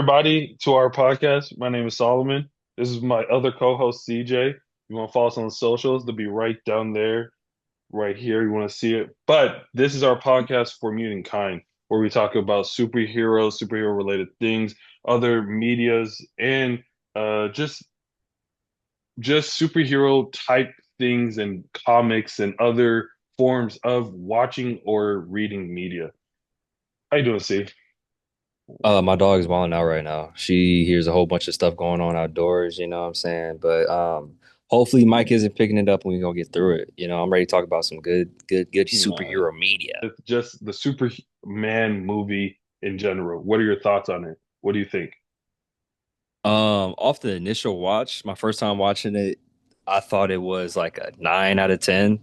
Everybody to our podcast. My name is Solomon. This is my other co-host CJ. You want to follow us on the socials? They'll be right down there, right here. You want to see it. But this is our podcast for Mutantkind, where we talk about superheroes, superhero related things, other medias, and just superhero type things and comics and other forms of watching or reading media. How you doing, C? My dog is wilding out right now. She hears a whole bunch of stuff going on outdoors, you know what I'm saying? But hopefully Mike isn't picking it up and we're gonna get through it. I'm ready to talk about some good Nah. superhero media. It's just the Superman movie in general. What are your thoughts on it? What do you think? Off the initial watch, my first time watching it, I thought it was like a 9 out of 10.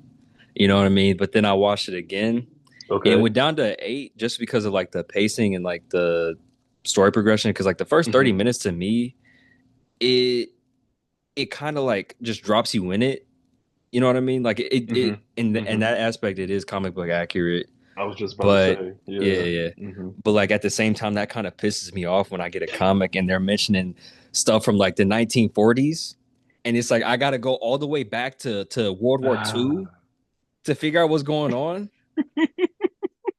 You know what I mean? But then I watched it again and it Okay. went down to 8 just because of like the pacing and like the story progression. Because like the first 30 hmm minutes to me, it it kind of like just drops you in it. You know what I mean? Like hmm in hmm that aspect, it is comic book accurate. I was just about to But say, yeah, yeah. yeah. hmm But like at the same time, that kind of pisses me off when I get a comic and they're mentioning stuff from like the 1940s, and it's like I got to go all the way back to World War II to figure out what's going on.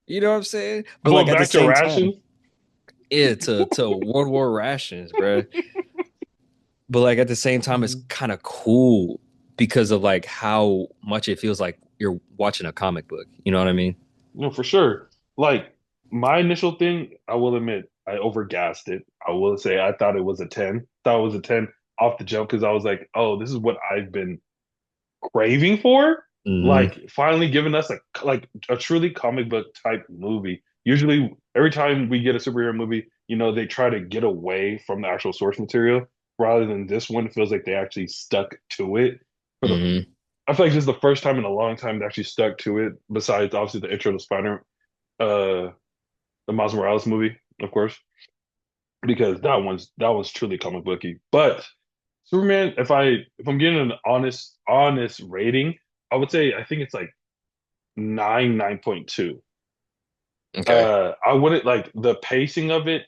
You know what I'm saying? But like Going at the back to same time, rations. yeah, to World War rations, bro. But like at the same time, it's Mhm. kind of cool because of like how much it feels like you're watching a comic book. You know what I mean? No, for sure. Like my initial thing, I will admit, I overgassed it. I will say I thought it was a 10. Thought it was a 10 off the jump because I was like, oh, this is what I've been craving for, Hmm. like finally giving us a truly comic book type movie. Usually, every time we get a superhero movie, they try to get away from the actual source material. Rather than this one, it feels like they actually stuck to it. For the, Hmm. I feel like this is the first time in a long time they actually stuck to it. Besides, obviously, the intro to uh, the Miles Morales movie, of course, because that was truly comic booky. But Superman, if I'm getting an honest rating, I would say I think it's like 9.2. Okay. I wouldn't like the pacing of it.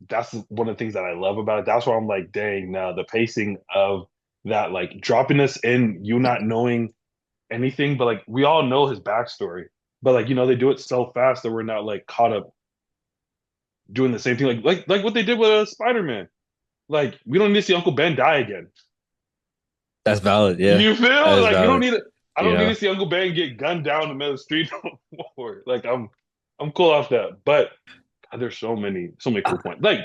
That's one of the things that I love about it. That's why I'm like, dang, now the pacing of that, like dropping us in, you not knowing anything, but like we all know his backstory. But like, they do it so fast that we're not like caught up doing the same thing. Like what they did with Spider-Man. Like, we don't need to see Uncle Ben die again. That's valid. Yeah, You that feel is like you don't valid. need it. I You don't need know, to see Uncle Ben get gunned down in the middle of the street no more. Like I'm cool off that. But God, there's so many I, cool points. Like,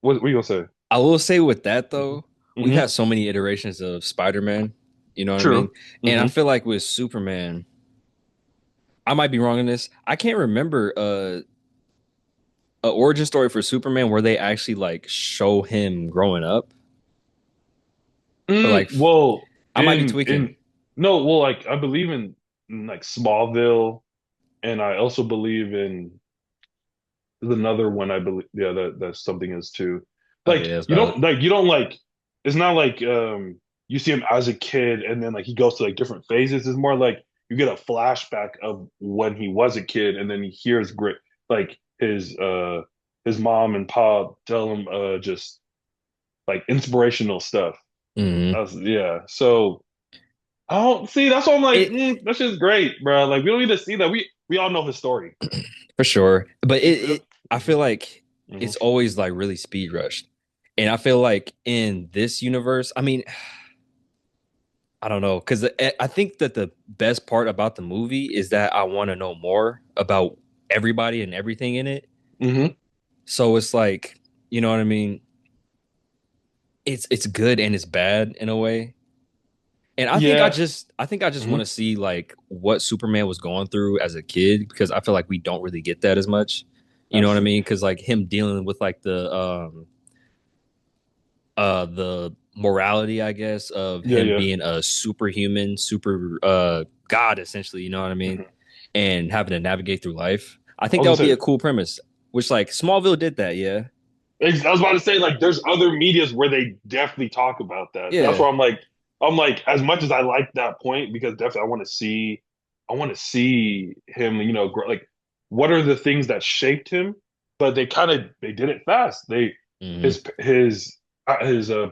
what are you gonna say? I will say with that hmm though, we've hmm had so many iterations of Spider-Man. You know what I mean? True. And I hmm feel like with Superman, I might be wrong in this. I can't remember a origin story for Superman where they actually like show him growing up, or like Well, I might be in tweaking. no, well, like I believe in like Smallville, and I also believe in there's another one I believe. Yeah, that something is too. Okay, Like that's you valid. don't like you don't like. It's not like you see him as a kid and then like he goes to like different phases. It's more like you get a flashback of when he was a kid and then he hears great like his mom and pop tell him just like inspirational stuff. Hmm. Yeah. So I don't see. That's why I'm like, It that's just great, bro. Like we don't need to see that. We all know his story. for sure, but You feel? I feel like hmm it's always like really speed rushed, and I feel like in this universe, I mean, I don't know, because I think that the best part about the movie is that I want to know more about everybody and everything in it. hmm So it's like, you know what I mean? It's good and it's bad in a way. And Yeah. I think I just want hmm to see like what Superman was going through as a kid because I feel like we don't really get that as much. You know what I Absolutely. mean? Because like him dealing with like the morality, I guess, of Yeah. him Yeah. being a superhuman, super god essentially, you know what I mean? Mhm. And having to navigate through life. I I think was that gonna would be say, a cool premise, which like Smallville did that, yeah. I was about to say, like, there's other medias where they definitely talk about that. That's Yeah. why I'm like, as much as I like that point, because definitely I want to see him, grow, like, what are the things that shaped him? But they did it fast. Hmm. His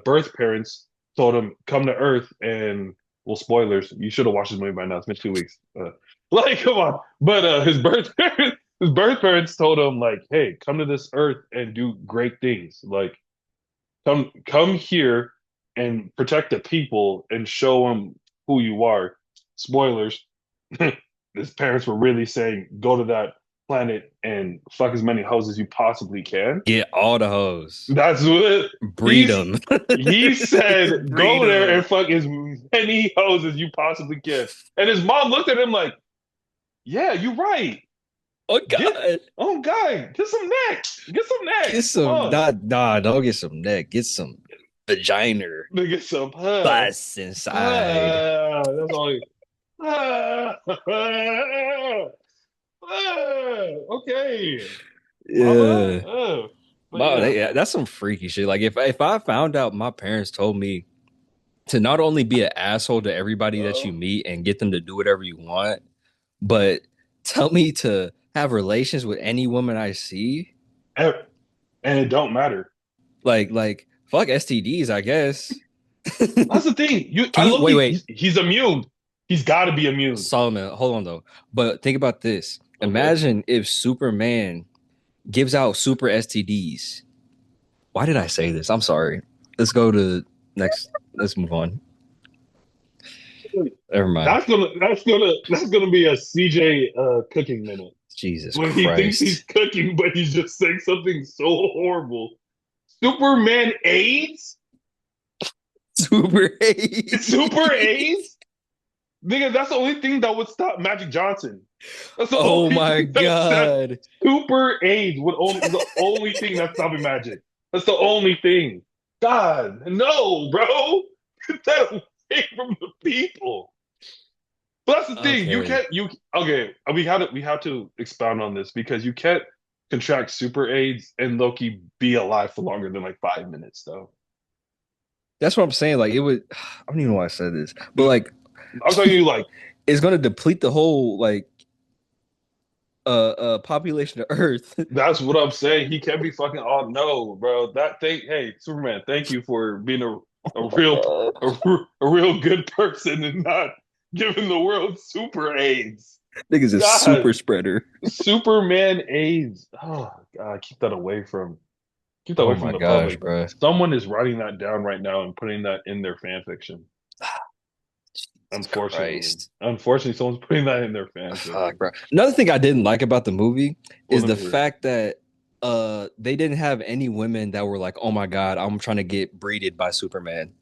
birth parents told him come to Earth and well, spoilers. You should have watched this movie by now. It's been 2 weeks. Like, come on. But his birth parents told him like, hey, come to this Earth and do great things. Like, come here and protect the people and show them who you are. Spoilers. His parents were really saying, go to that planet and fuck as many hoes as you possibly can. Get all the hoes. That's what Breed he's them. he said, Breed go there them. and fuck as many hoes as you possibly can. And his mom looked at him like, yeah, you're right. Oh Get God. oh God, get some neck. Get some neck. Get Come some on. don't get some neck. Get some vagina Get some butts inside. that's all okay. Mama. Yeah. But yeah. Yeah, that's some freaky shit. Like if I found out my parents told me to not only be an asshole to everybody that you Uh, meet and get them to do whatever you want, but tell me to have relations with any woman I see, and it don't matter. like fuck STDs, I guess. That's the thing. Can you wait, wait, He's immune. He's got to be immune. Solomon, hold on though. But think about this. Okay. Imagine if Superman gives out super STDs. Why did I say this? I'm sorry. Let's go to next. Let's move on. Never mind. That's gonna be a CJ cooking minute Jesus when he thinks he's Christ. cooking, but he's just saying something so horrible. Superman AIDS? Super 8. Super AIDS? Nigga, that's the only thing that would stop Magic Johnson. That's the Oh only my thing that God. Super AIDS would only is the only thing that's stopping Magic. That's the only thing. God, no, bro. Get that away from the people. But that's the thing. You Okay. can't. You okay? We have to expound on this because you can't contract super AIDS and Loki be alive for longer than like 5 minutes, though. That's what I'm saying. Like it would I don't even know why I said this. But I'm like telling you, like it's gonna deplete the whole like population of Earth. that's what I'm saying. He can't be fucking. Oh no, bro. That thing. Hey, Superman. Thank you for being a Oh my real God. a real good person and not giving the world super AIDS. Nigga's a God, super spreader. Superman AIDS. Oh God, keep that Oh away from my the gosh, public. bro. Someone is writing that down right now and putting that in their fan fiction. Jesus Unfortunately, Christ. someone's putting that in their fan Fuck, fiction. bro. Another thing I didn't like about the movie Well, is let the me hear. fact that they didn't have any women that were like, "Oh my God, I'm trying to get breeded by Superman."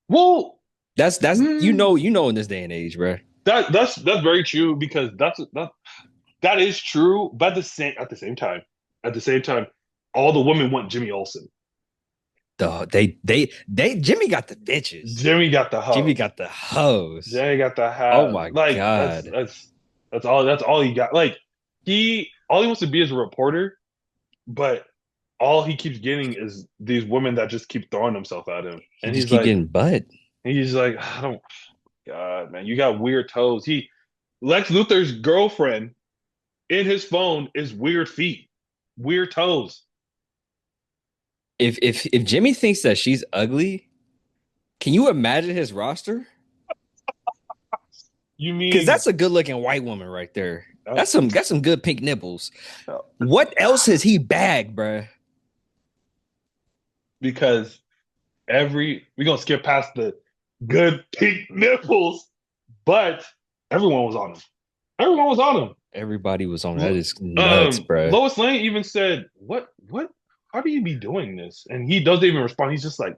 Well, That's mm, you know in this day and age, bro. that's very true because that is true. But at the same time, all the women want Jimmy Olsen. They Jimmy got the bitches. Jimmy got the Jimmy hoes. got the hoes. Jimmy got the Oh hoes. my Like God. that's all he got. Like all he wants to be is a reporter, but all he keeps getting is these women that just keep throwing themselves at him. He just keep getting butt. He's like, I don't, God, man, you got weird toes. Lex Luthor's girlfriend in his phone is weird feet, weird toes. If Jimmy thinks that she's ugly, can you imagine his roster? You Because mean that's a good looking white woman right there. uh, That's some good pink nipples. uh, What else has he bagged, bruh? because we're gonna skip past the good pink nipples, but everyone was on him. Everyone was on him. Everybody was on that is nuts, bruh. Lois Lane even said, What? How do you be doing this?" And he doesn't even respond. He's just like,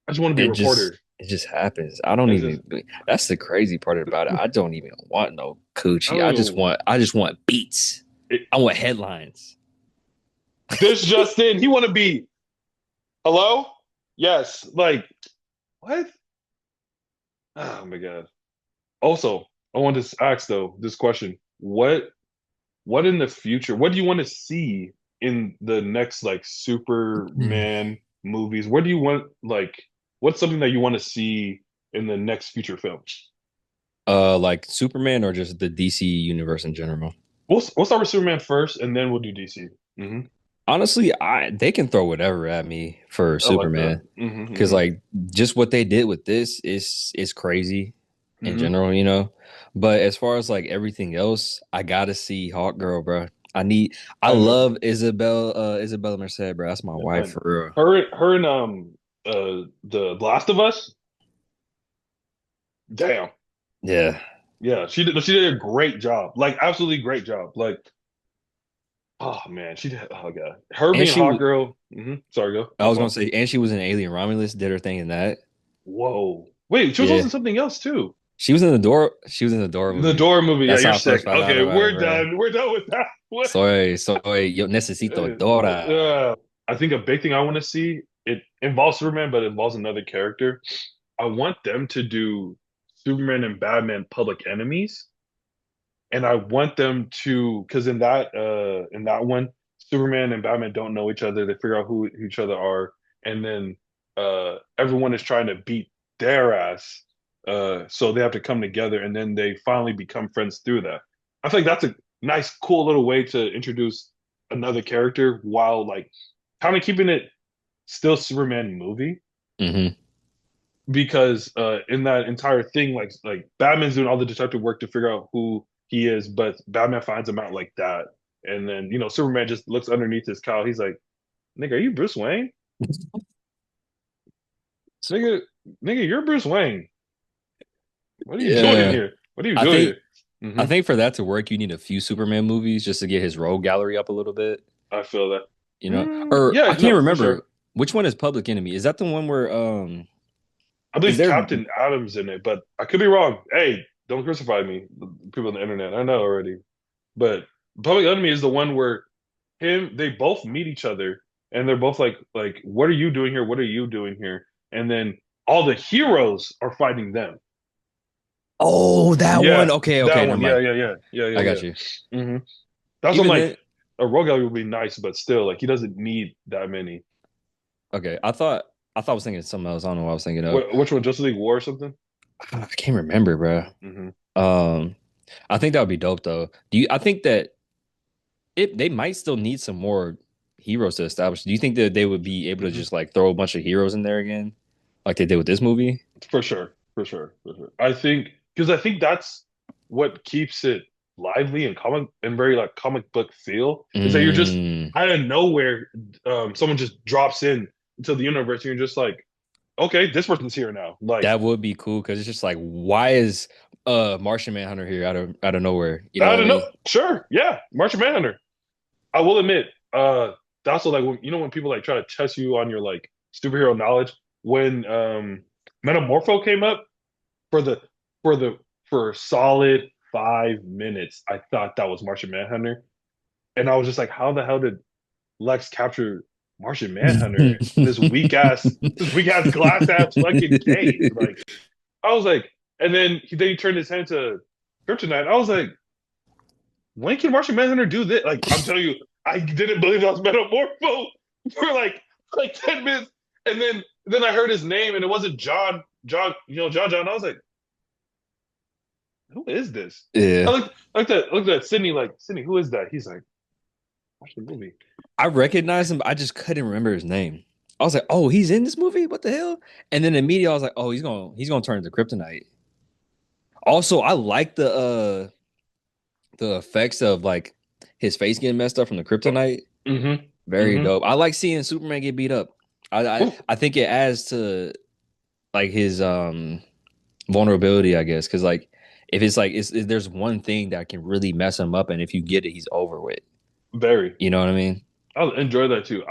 "I just want to be a reporter." It just happens. I don't It's just, even that's the crazy part about it. I don't even want no I coochie. don't even. I just want beats. It, I want headlines. this just in, he want to be hello. Yes, like what? Oh my god. Also, I want to ask though this question: what in the future? What do you want to see in the next like Superman movies? What do you want like? What's something that you want to see in the next future films? Like Superman or just the DC universe in general? We'll start with Superman first, and then we'll do DC. Hmm. Honestly, I they can throw whatever at me for I like that. Superman because like just what they did with this is crazy in Hmm. general, you know. But as far as like everything else, I gotta see Hawk Girl, bro. I I know. love Isabella Merced, bro. That's my I wife know. for real. Her and the Last of Us. Damn. Yeah, Yeah, she did a great job. Like absolutely great job. Like oh man, she did oh god. Her and being she Hot was. Girl. Sorry, go. I My was gonna fault. say, and she was in Alien Romulus, did her thing in that. Whoa. Wait, she was also Yeah, in something else too. she was in the door. She was in the door The movie. Dora movie. Yeah, That's you're how I first sick. found out Okay, about her, we're bro. done. We're done with that. What? Soy, yo necesito Dora. Uh, I think a big thing I want to see, it involves Superman, but it involves another character. I want them to do Superman and Batman Public Enemies, and I want them to because in that one, Superman and Batman don't know each other. They figure out who each other are, and then everyone is trying to beat their ass. So they have to come together, and then they finally become friends through that. I think that's a nice, cool little way to introduce another character while like kind of keeping it still Superman movie Hmm. because in that entire thing, like Batman's doing all the detective work to figure out who he is, but Batman finds him out like that, and then Superman just looks underneath his cowl. He's like, "Nigga, are you Bruce Wayne? Nigga, nigga, you're Bruce Wayne. What are you doing Yeah, here? What are you I doing think here?" Hmm. I think for that to work, you need a few Superman movies just to get his role gallery up a little bit. I feel that. You know, or Yeah, I can't no, for sure. remember which one is Public Enemy. Is that the one where I is believe there? Captain Adam's in it, but I could be wrong. Hey, don't crucify me, people on the internet. I know already, but Public Enemy is the one where they both meet each other and they're both like what are you doing here, what are you doing here, and then all the heroes are fighting them. Oh, that one. Yeah, Okay, that okay, never one. Yeah, mind. yeah, yeah, yeah, I yeah, got you. yeah. That's what I'm Even like. then, A rogue gallery would be nice, but still like he doesn't need that many. okay. I thought I was thinking of something else. I don't know what I was thinking of. Which one, Justice League War or something? I can't remember, bro. Hmm. Um, I think that would be dope though. Do you? I think that they might still need some more heroes to establish. Do you think that they would be able to Hmm. just like throw a bunch of heroes in there again, like they did with this movie? For sure, for sure, for sure. I think because I think that's what keeps it lively and comic and very like comic book feel is that you're just Mm, out of nowhere, someone just drops in into the universe and you're just like, okay, this person's here now. Like, that would be cool because it's just like, why is Martian Manhunter here out of nowhere? You know I what I don't know. mean? Sure, yeah, Martian Manhunter. I will admit, that's what, like when when people like try to test you on your like superhero knowledge. When Metamorpho came up for the for the for a solid 5 minutes, I thought that was Martian Manhunter, and I was just like, how the hell did Lex capture Martian Manhunter in this weak ass glass ass fucking cage? Like, I was like, and then he turned his hand to Kryptonite. I was like, when can Martian Manhunter do this? Like, I'm telling you, I didn't believe that was Metamorpho for like 10 minutes, and then I heard his name, and it wasn't John, John. I was like, who is this? I Yeah, looked at Sydney like, Sydney, who is that? He's like, watch the movie. I recognized him, but I just couldn't remember his name. I was like, "Oh, he's in this movie? What the hell?" And then immediately I was like, "Oh, he's gonna turn into Kryptonite." Also, I like the effects of like his face getting messed up from the kryptonite. Mm-hmm. Very Mm-hmm. dope. I like seeing Superman get beat up. I think it adds to like his vulnerability, I guess, because like if it's like if there's one thing that can really mess him up, and if you get it, he's over with. Very. You know what I mean? I enjoy that too.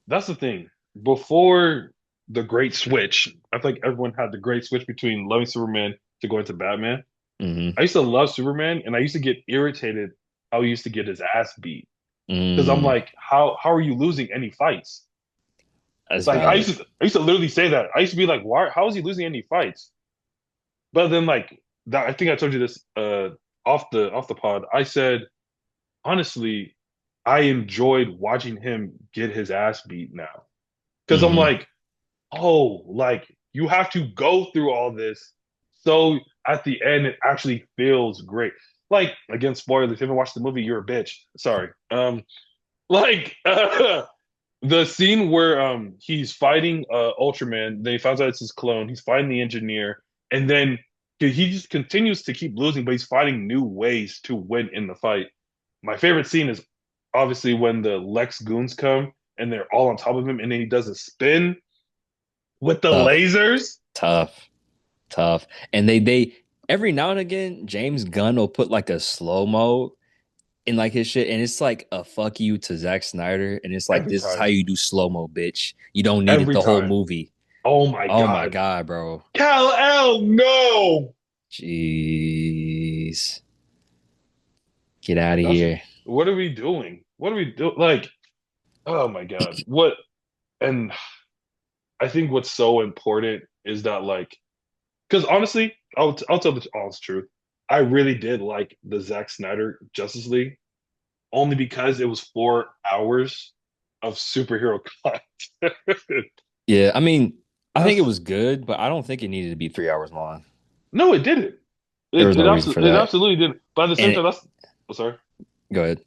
That's the thing. Before the great switch, I think everyone had the great switch between loving Superman to going to Batman. Hmm. I used to love Superman and I used to get irritated how he used to get his ass beat. Because I'm Mm, like, how are you losing any fights? that's Like valid. I used to literally say that. I used to be like, why how is he losing any fights? But then like that I think I told you this off the pod. I said honestly, I enjoyed watching him get his ass beat now. Because I'm Hmm. like, oh, like you have to go through all this. So at the end, it actually feels great. Like, again, spoilers. If you haven't watched the movie, you're a bitch. Sorry. Like the scene where he's fighting Ultraman, then he finds out it's his clone. He's fighting the engineer, and then he just continues to keep losing, but he's finding new ways to win in the fight. My favorite scene is obviously when the Lex goons come and they're all on top of him, and then he does a spin with the Tough, lasers. tough, tough. And they every now and again, James Gunn will put like a slow mo in like his shit, and it's like a fuck you to Zack Snyder, and it's like Every this is how time, you do slow mo, bitch. You don't need it every the whole time. movie. Oh my Oh my God. god, bro. Kal-El, no. Jeez, get out of That's here. what are we doing? What are we doing? Like, oh my God. What and I think what's so important is that like because honestly, I'll tell the honest truth. I really did like the Zack Snyder Justice League only because it was 4 hours of superhero content. Yeah, I mean, I think it That's was good, but I don't think it needed to be 3 hours long. no, it didn't. There It was no it reason for absolutely it that. absolutely didn't. But at the same And time, that's oh, sorry. go ahead.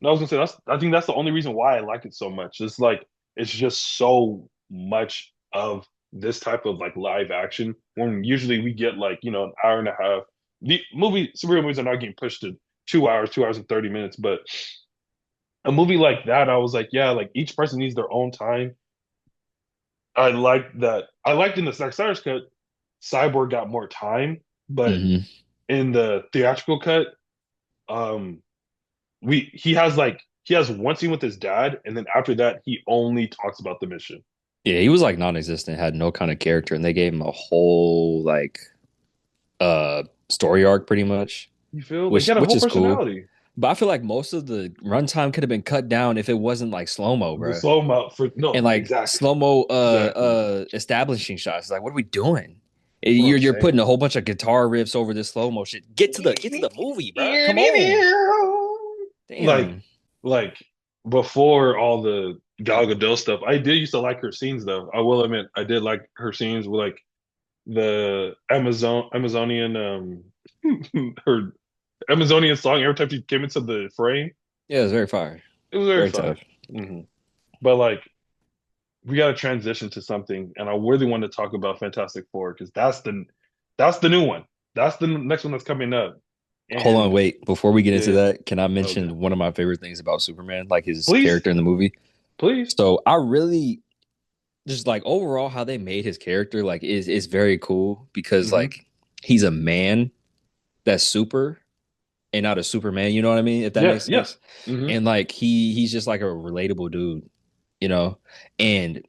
No, I was gonna say that's I think that's the only reason why I like it so much. It's like it's just so much of this type of like live action when usually we get like, an hour and a half. The superhero movies are not getting pushed to 2 hours, 2 hours and 30 minutes, but a movie like that, I was like, yeah, like each person needs their own time. I like that. I liked in the Zack Snyder's cut, Cyborg got more time, but Hmm. in the theatrical cut, um, he has one scene with his dad, and then after that, he only talks about the mission. Yeah, he was like non-existent, had no kind of character, and they gave him a whole like story arc pretty much, You feel like he which had a which whole is cool. personality. But I feel like most of the runtime could have been cut down if it wasn't like slow-mo, The bro. slow mo for And no, like exactly, slow-mo exactly. establishing shots. Like, what are we doing? That's what I'm You're putting saying. a whole bunch of guitar riffs over this slow-mo shit. Get to the movie, bro. Come on. Like, Damn. like before all the Gal Gadot stuff, I did used to like her scenes though. I will admit, I did like her scenes with like the Amazonian her Amazonian song every time she came into the frame. Yeah, it's very fire. It was very Very tough. fire. Hmm. But like we got to transition to something, and I really want to talk about Fantastic Four because that's the new one. That's the next one that's coming up. Hold on, And wait. Before we get yeah, into yeah. that, can I Okay. mention one of my favorite things about Superman, like his Please, character in the movie? please. So I really just like overall how they made his character like is very cool because Hmm. like he's a man that's super and not a Superman, you know what I mean? If that Yeah, makes yeah. sense. Hmm. And like he's just like a relatable dude, you know? And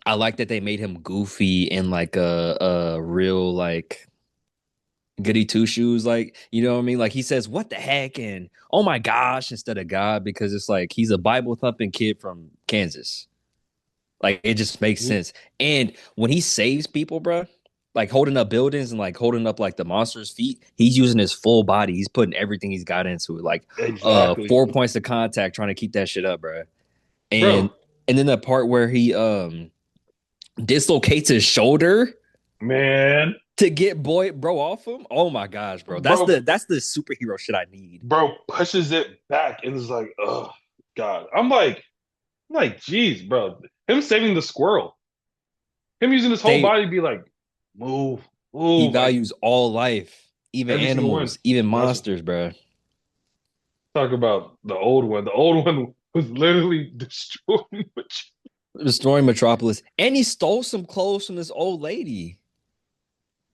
I like that they made him goofy and like a real like goody two shoes, like you know what I mean? Like he says, "What the heck?" and "Oh my gosh" instead of God because it's like he's a Bible thumping kid from Kansas. Like it just makes sense. And when he saves people, bro, like holding up buildings and like holding up like the monster's feet, he's using his full body. He's putting everything he's got into it. Like Exactly, 4 points of contact, trying to keep that shit up, bro. And bro. and then the part where he dislocates his shoulder Man, to get boy bro off him. Oh my gosh, bro. bro, That's the superhero shit I need. bro pushes it back and is like, oh God. Geez, bro. Him saving the squirrel, him using his whole They body to be like, move, he move, like values all life, even every single one. animals, even That's monsters, bro. talk about the old one. The old one was literally destroying. Destroying Metropolis, and he stole some clothes from this old lady.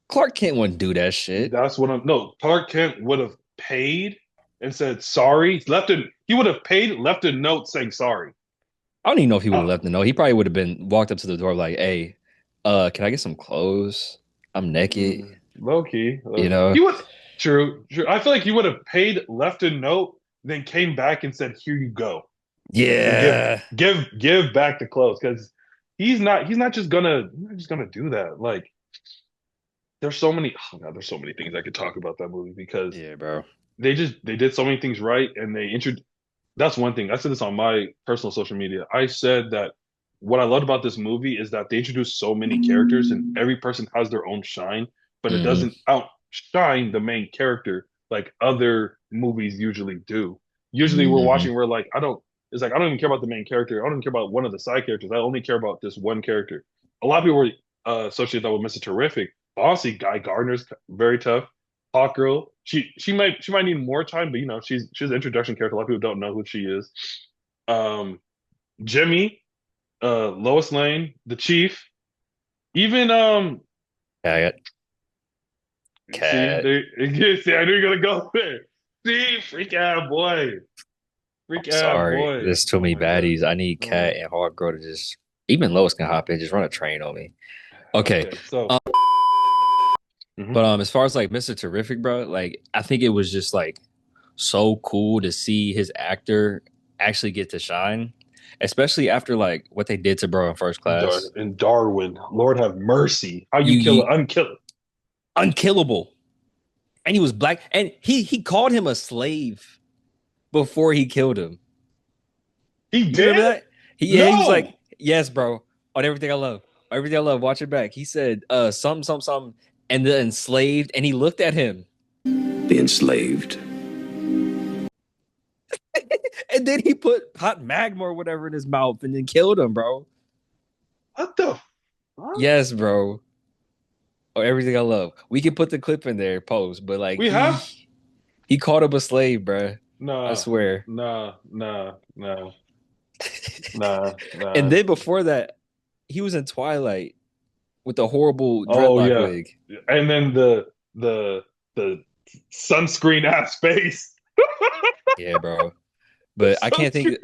Clark Kent wouldn't do that shit. That's what I'm. No, Clark Kent would have paid and said sorry. He would have paid, left a note saying sorry. I don't even know if he would have Uh, left the note. He probably would have been walked up to the door like, "Hey, can I get some clothes? I'm naked." Low key, You he know? would. True, true. I feel like he would have paid, left a note, then came back and said, "Here you go," and Yeah. give back the clothes because he's not just gonna do that. Like there's so many. Oh God, there's so many things I could talk about that movie because Yeah, bro. they did so many things right and they introduced. That's one thing. I said this on my personal social media. I said that what I loved about this movie is that they introduced so many characters and every person has their own shine, but it Hmm. doesn't outshine the main character like other movies usually do. Usually we're Hmm. watching, we're like, I don't. It's like I don't even care about the main character. I don't even care about one of the side characters. I only care about this one character. A lot of people were associated that with Mr. Terrific. But honestly, Guy Gardner's very tough. Hawk Girl, she might need more time, but she's an introduction character. A lot of people don't know who she is. Um, Jimmy, Lois Lane, the Chief, even Cat, see, cat. see, I knew you were gonna go there. See, freak I'm out sorry. boy. There's too Oh many my god. baddies. I need Uh, Cat and Hard Girl to just even Lois can hop in, just run a train on me. Okay. okay, so Um, mhm. but as far as like Mr. Terrific, bro, like I think it was just like so cool to see his actor actually get to shine, especially after like what they did to bro in first class. And Darwin, Lord have mercy. How you kill You it? Unkill it. unkillable. And he was black and he called him a slave before he killed him. He You remember did? that? He was like, No. "Yes, bro, on everything I love. Everything I love, watch it back." He said something something something and the enslaved and he looked at him. The enslaved. And then he put hot magma or whatever in his mouth and then killed him, bro. What the fuck? Yes, bro. Or everything I love. We can put the clip in there, post, but like We have? he called him a slave, bro. I Nah, swear. nah, nah, nah, nah, And nah. then before that, he was in Twilight with the horrible Oh dreadlock yeah. wig. And then the sunscreen ass face. Yeah, bro. The But sunscreen.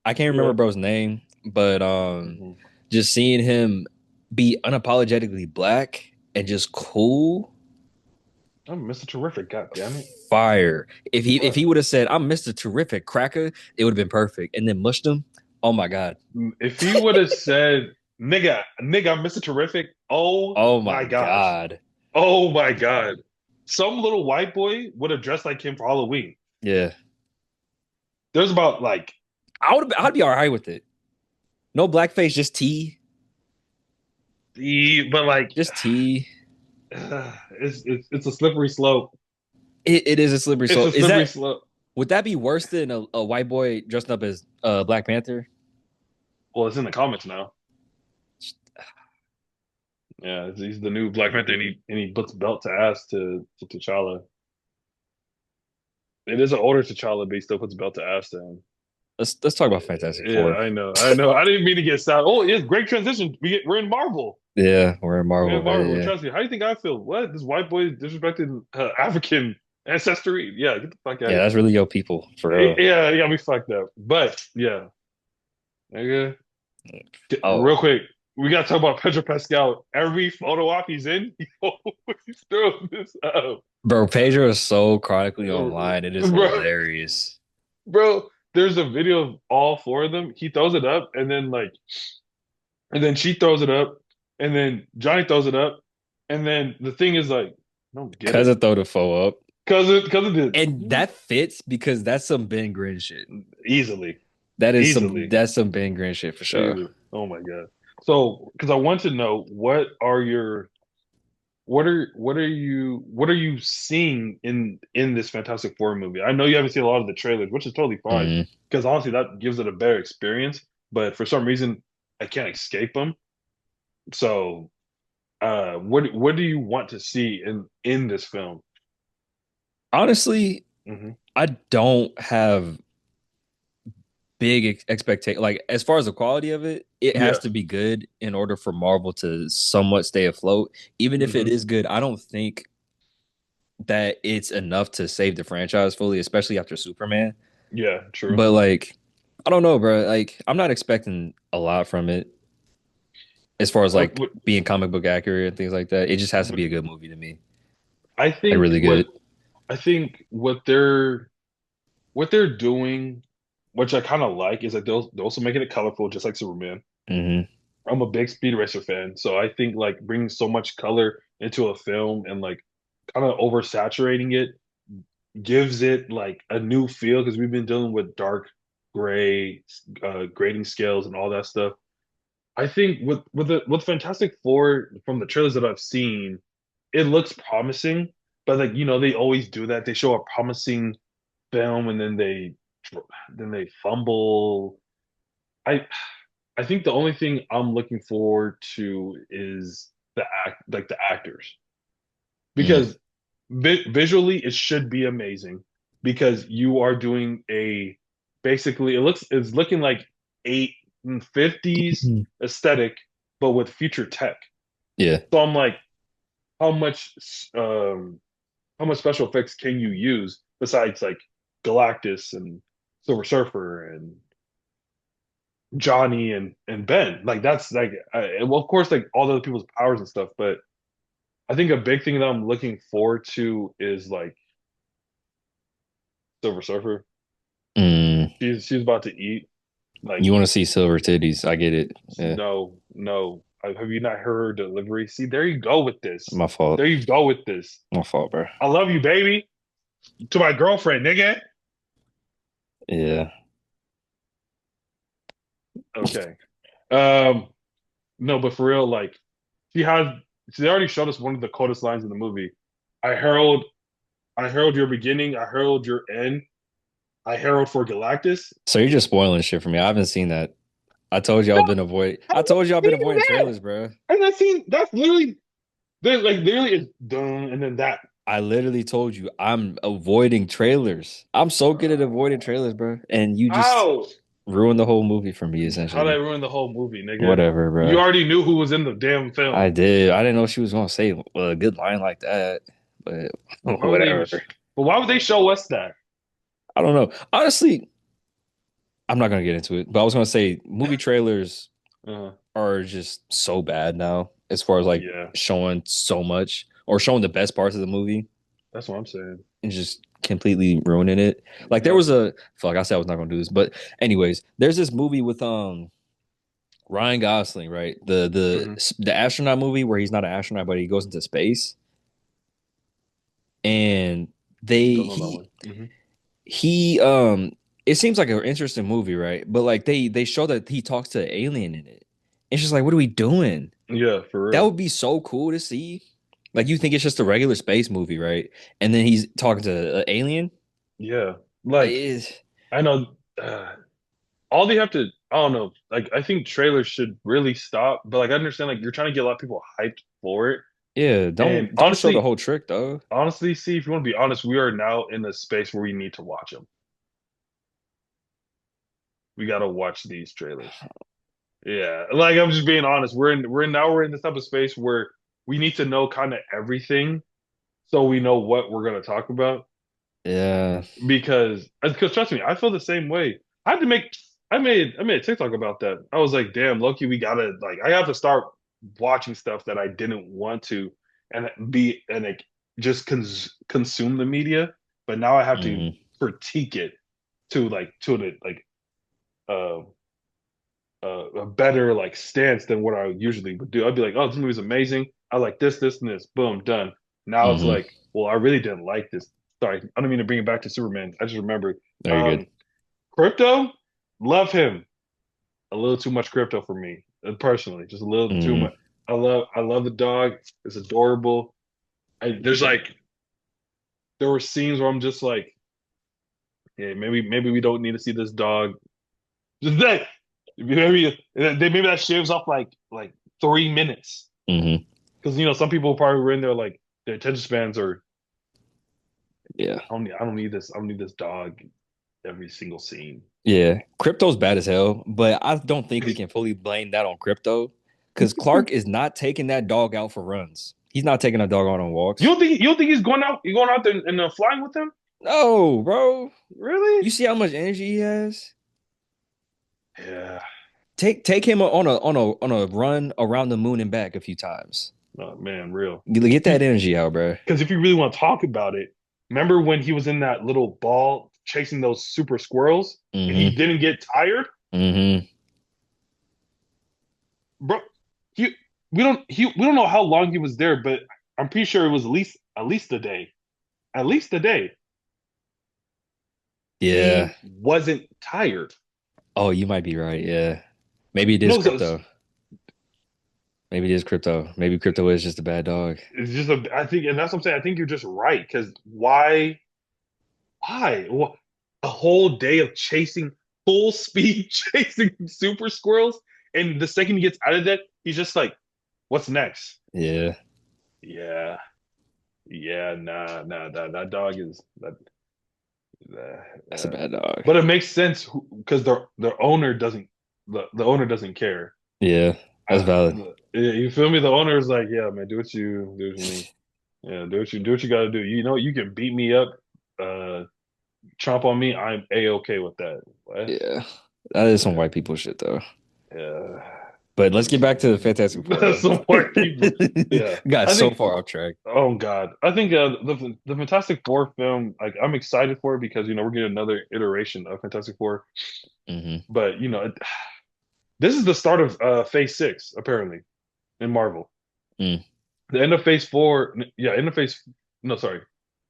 I can't remember Yeah. bro's name, but Mhm. just seeing him be unapologetically black and just cool, I'm Mr. Terrific, god damn it. fire. If he Bruh. would have said, "I'm Mr. Terrific Cracker," it would have been perfect. And then mushed him. Oh my god. If he would have said, nigga, I'm Mr. Terrific, oh Oh my my gosh. god. Oh my God. Some little white boy would have dressed like him for Halloween. Yeah. There's about like I'd be all right with it. No blackface, just T. but like Just T. it's a slippery slope. It is a slippery It's a slope. Is slippery that slope. would that be worse than a white boy dressed up as Black Panther? Well, it's in the comics now. Yeah, he's the new Black Panther, and he puts belt to ass to T'Challa. It is an older T'Challa, but he still puts belt to ass to him. Let's talk about Fantastic Yeah, Four. I know. I didn't mean to get sad. Oh, it's great transition. We're in Marvel. Yeah, we're in We're Marvel, in man. Marvel. Yeah. Trust me. How do you think I feel? What? This white boy disrespecting African ancestry? Yeah, get the fuck out of Yeah, here. that's really your people for real. Yeah, yeah, we fucked up. But yeah, nigga. Oh, Real quick, we gotta talk about Pedro Pascal. Every photo op he's in, he's throwing this up. bro, Pedro is so chronically Bro, online. It is hilarious. bro, there's a video of all four of them. He throws it up, and then she throws it up, and then Johnny throws it up, and then the thing is like, I don't get Cause it, I throw the foe up. because it did And that fits because that's some Ben Grin shit. easily, That is easily. some Ben Grin shit for sure. Easily. Oh my God. So, because I want to know what are you seeing in this Fantastic Four movie? I know you haven't seen a lot of the trailers, which is totally fine Mhm. because honestly that gives it a better experience. But for some reason, I can't escape them. So, what do you want to see in this film? Honestly, Hmm. I don't have big expectation. Like as far as the quality of it, it has Yeah. to be good in order for Marvel to somewhat stay afloat. Even if it Hmm. is good, I don't think that it's enough to save the franchise fully, especially after Superman. Yeah. True. But like, I don't know, bro. Like, I'm not expecting a lot from it as far as like What, being comic book accurate and things like that. It just has to what be a good movie to me. I Like think really what good. I think what they're doing, which I kind of like, is like they're also making it colorful, just like Superman. Hmm. I'm a big Speed Racer fan, so I think like bringing so much color into a film and like kind of oversaturating it gives it like a new feel because we've been dealing with dark gray grading scales and all that stuff. I think with Fantastic Four from the trailers that I've seen, it looks promising, but like they always do that. They show a promising film and then they then they fumble. I I think the only thing I'm looking forward to is the actors, Mm, because visually it should be amazing, because you are doing a basically it's looking like 850s mm. aesthetic, but with future tech. Yeah. So I'm like, how much um how much special effects can you use besides like Galactus and Silver Surfer and Johnny and Ben? Like that's like well, of course, like all the other people's powers and stuff, but I think a big thing that I'm looking forward to is like Silver Surfer. Mm. She's about to eat. Like, You want to see silver titties? I get it. Yeah, no, no. Have you not heard her delivery? See, there you go with this. my fault. There you go with this. My fault, bro. I love you, baby. To my girlfriend, nigga. Yeah. Okay. Um, no, but for real, like she has she already showed us one of the coldest lines in the movie. I herald I herald your beginning, I herald your end, I herald for Galactus. So you're just spoiling shit for me. I haven't seen that. I told you No, I've been avoiding. I've I told you I've been seen avoiding that. trailers, bro. I've not seen that's literally there's like literally it's done and then that. I literally told you I'm avoiding trailers. I'm so good at avoiding trailers, bro. And you just How? ruined the whole movie for me, How did I essentially. ruin the whole movie, nigga? Whatever, You bro. already knew who was in the damn I film. did. I didn't know she was gonna say a good line like that, but Why would they even? whatever. But why would they show us that? I don't know. Honestly, I'm not gonna get into it, but I was gonna say movie trailers Uh, are just so bad now as far as like yeah, showing so much or showing the best parts of the movie that's what I'm saying. and just completely ruining it. Like there Yeah. was a fuck, I said I was not gonna do this, but anyways, there's this movie with Ryan Gosling, right? Hmm. The astronaut movie where he's not an astronaut but he goes into space and they Don't know that one. Hmm. he it seems like an interesting movie, right? But like they show that he talks to an alien in it. It's just like, what are we doing? Yeah, for That real. would be so cool to see. Like you think it's just a regular space movie, right? And then he's talking to an alien. Yeah, like Is I know. All they have to, I don't know. Like I think trailers should really stop. But like I understand, like you're trying to get a lot of people hyped for it. yeah, And don't show the whole trick though. honestly, see, if you want to be honest, we are now in a space where we need to watch them. We got to watch these trailers. Yeah, like I'm just being honest. We're in this type of space where we need to know kind of everything so we know what we're gonna talk about. Yeah, Because trust me, I feel the same way. I had to make I made a TikTok about that. I was like, damn, Loki, we gotta like I have to start watching stuff that I didn't want to and be and like just consume the media, but now I have to hmm critique it to the uh a better like stance than what I usually would do. I'd be like, oh, this movie's amazing. I like this, and this. Boom, done. Now it's hmm like, well, I really didn't like this. Sorry, I don't mean to bring it back to Superman. I just remembered. There you good. Um, Crypto, love him. A little too much crypto for me, personally. Just a little too Hmm. much. I love the dog. It's adorable. There's like there were scenes where I'm just like, yeah, maybe we don't need to see this dog. Just that maybe that shaves off like 3 minutes. Hmm. Because some people probably were in there like their attention spans are Yeah, I don't need this dog every single scene. yeah. Crypto's bad as hell, but I don't think we can fully blame that on Crypto because Clark is not taking that dog out for runs. He's not taking a dog out on walks. You don't think he's going out there and flying with them? No, bro. Really? You see how much energy he has? Yeah. Take him on a run around the moon and back a few times. Oh man, real. Get that energy out, bro. Because if you really want to talk about it, remember when he was in that little ball chasing those super squirrels and he Hmm. didn't get tired? Hmm. Bro, he we don't know how long he was there, but I'm pretty sure it was at least a day. At least a day. Yeah. He wasn't tired. Oh, you might be right. Yeah. Maybe it is No, Crypto. Maybe it is Crypto. Maybe Crypto is just a bad dog. it's just I think, and that's what I'm saying. I think you're just right because why? Why? a whole day of chasing full speed chasing super squirrels, and the second he gets out of that, he's just like, "What's next?" Yeah, Yeah, yeah, nah, that dog is that. that's a Yeah. bad dog. But it makes sense because their owner doesn't the owner doesn't care. Yeah, that's valid. You feel me? The owner is like, yeah, man, do what you mean. Yeah, do what you got to do. You know, you can beat me up, uh, chomp on me. I'm a-okay with that. What? Yeah, that is some Yeah, white people shit though. yeah. But let's get back to the Fantastic Four That's though. some white people. Yeah, Got I so think. far off track. Oh God, I think the Fantastic Four film. Like, I'm excited for it because we're getting another iteration of Fantastic Four. Hmm. But this is the start of Phase 6 apparently in Marvel. Mm, The end of Phase 4. Yeah, end of Phase. No, sorry,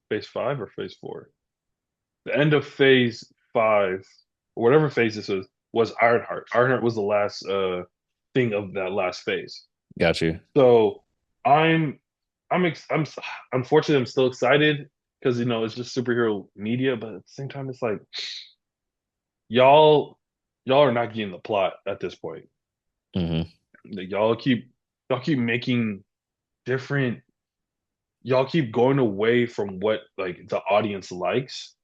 Phase 5 or Phase 4. The end of Phase 5, or whatever phase this was Ironheart. Ironheart was the last thing of that last phase. got you. So I'm I'm unfortunately I'm still excited because it's just superhero media, but at the same time it's like y'all y'all are not getting the plot at this point. Hmm. Like, y'all keep making different y'all keep going away from what like the audience likes,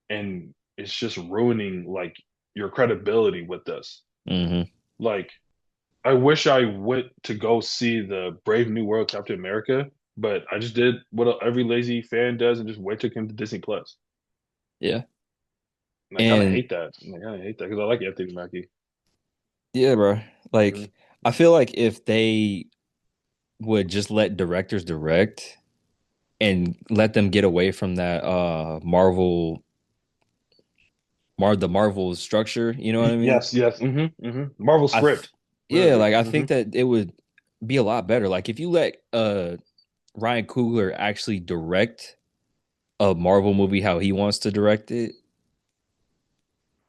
and it's just ruining like your credibility with this. Hmm. Like, I wish I went to go see the Brave New World Captain America, but I just did what every lazy fan does and just wait to come to Disney Plus. Yeah. And I kind of And hate that. And I kind of hate that because I like Anthony Mackie. yeah, bro. Mhm. Like, I feel like if they would just let directors direct and let them get away from that the Marvel structure, you know what I mean? Yes, yes. Marvel I th script, Yeah, literally. like I think that it would be a lot better. Like if you let Ryan Coogler actually direct a Marvel movie how he wants to direct it,